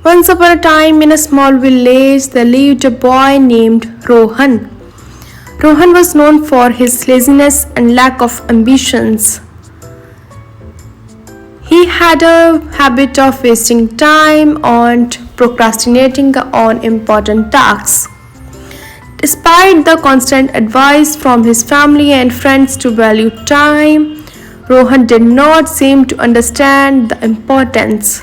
Once upon a time, in a small village, there lived a boy named Rohan. Rohan was known for his laziness and lack of ambitions. He had a habit of wasting time and procrastinating on important tasks. Despite the constant advice from his family and friends to value time, Rohan did not seem to understand the importance.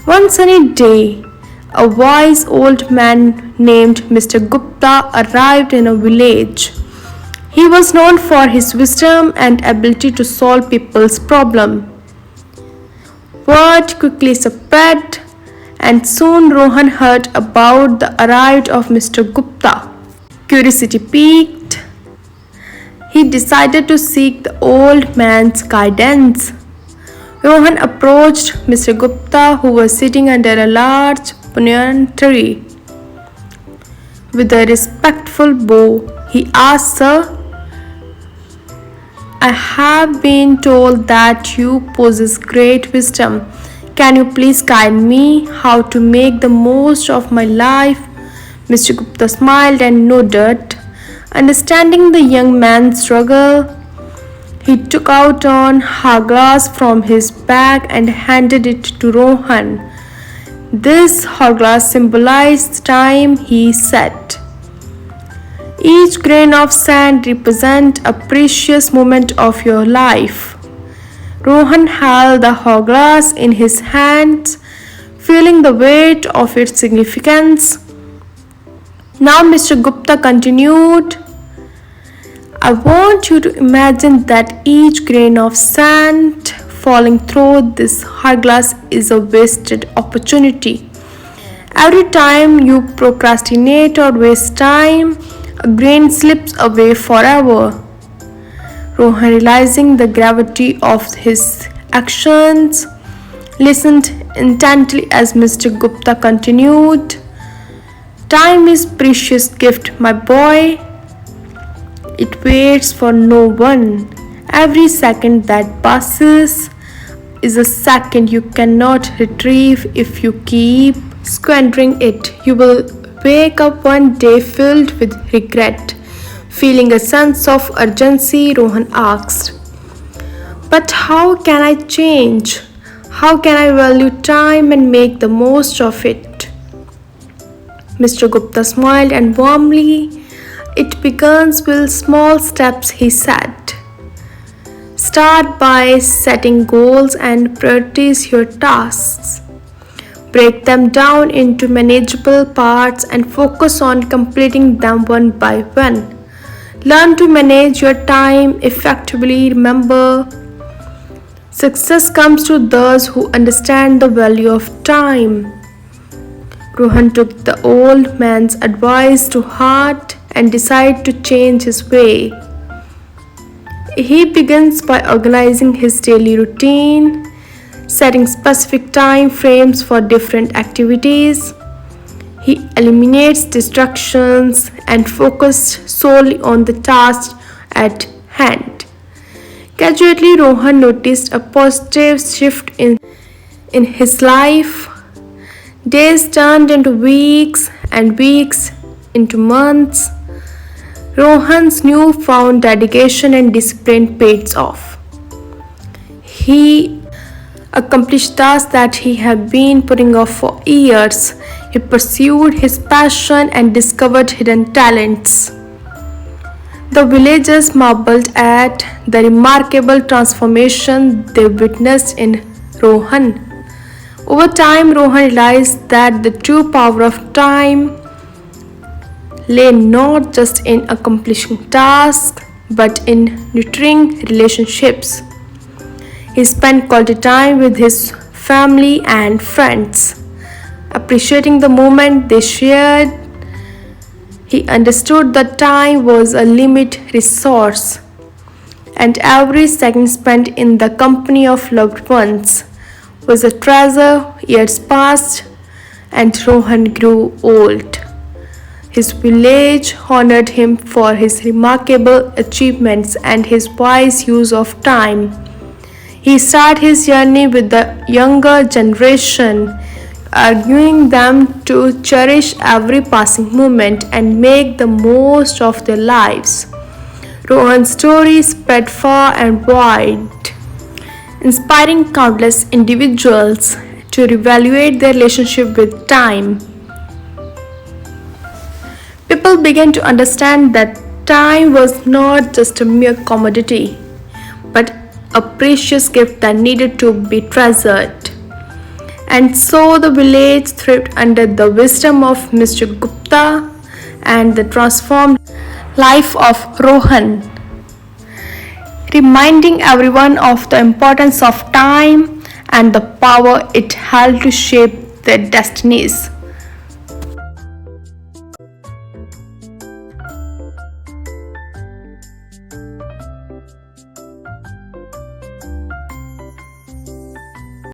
One sunny day, a wise old man named Mr. Gupta arrived in a village. He was known for his wisdom and ability to solve people's problems. Word quickly spread, and soon Rohan heard about the arrival of Mr. Gupta. Curiosity piqued. He decided to seek the old man's guidance. Rohan approached Mr. Gupta, who was sitting under a large banyan tree. With a respectful bow, he asked, "Sir, I have been told that you possess great wisdom. Can you please guide me how to make the most of my life?" Mr. Gupta smiled and nodded. Understanding the young man's struggle, he took out an hourglass from his bag and handed it to Rohan. This hourglass symbolized time, he said. Each grain of sand represents a precious moment of your life. Rohan held the hourglass in his hands, feeling the weight of its significance. Now Mr. Gupta continued, "I want you to imagine that each grain of sand falling through this hourglass is a wasted opportunity. Every time you procrastinate or waste time, a grain slips away forever." Rohan, realizing the gravity of his actions, listened intently as Mr. Gupta continued, "Time is a precious gift, my boy. It waits for no one. Every second that passes is a second you cannot retrieve if you keep squandering it. You will wake up one day filled with regret." Feeling a sense of urgency, Rohan asked, "But how can I change? How can I value time and make the most of it?" Mr. Gupta smiled and warmly, "It begins with small steps," he said. "Start by setting goals and prioritize your tasks. Break them down into manageable parts and focus on completing them one by one. Learn to manage your time effectively. Remember, success comes to those who understand the value of time." Rohan took the old man's advice to heart and decided to change his way. He begins by organizing his daily routine, setting specific time frames for different activities. He eliminates distractions and focused solely on the task at hand. Gradually, Rohan noticed a positive shift in his life. Days turned into weeks and weeks into months. Rohan's newfound dedication and discipline paid off. He accomplished tasks that he had been putting off for years. He pursued his passion and discovered hidden talents. The villagers marveled at the remarkable transformation they witnessed in Rohan. Over time, Rohan realized that the true power of time lay not just in accomplishing tasks but in nurturing relationships. He spent quality time with his family and friends, appreciating the moment they shared. He understood that time was a limited resource, and every second spent in the company of loved ones was a treasure. Years passed, and Rohan grew old. His village honored him for his remarkable achievements and his wise use of time. He started his journey with the younger generation, arguing them to cherish every passing moment and make the most of their lives. Rohan's story spread far and wide, inspiring countless individuals to reevaluate their relationship with time. People began to understand that time was not just a mere commodity, but a precious gift that needed to be treasured. And so the village thrived under the wisdom of Mr. Gupta and the transformed life of Rohan, reminding everyone of the importance of time and the power it held to shape their destinies.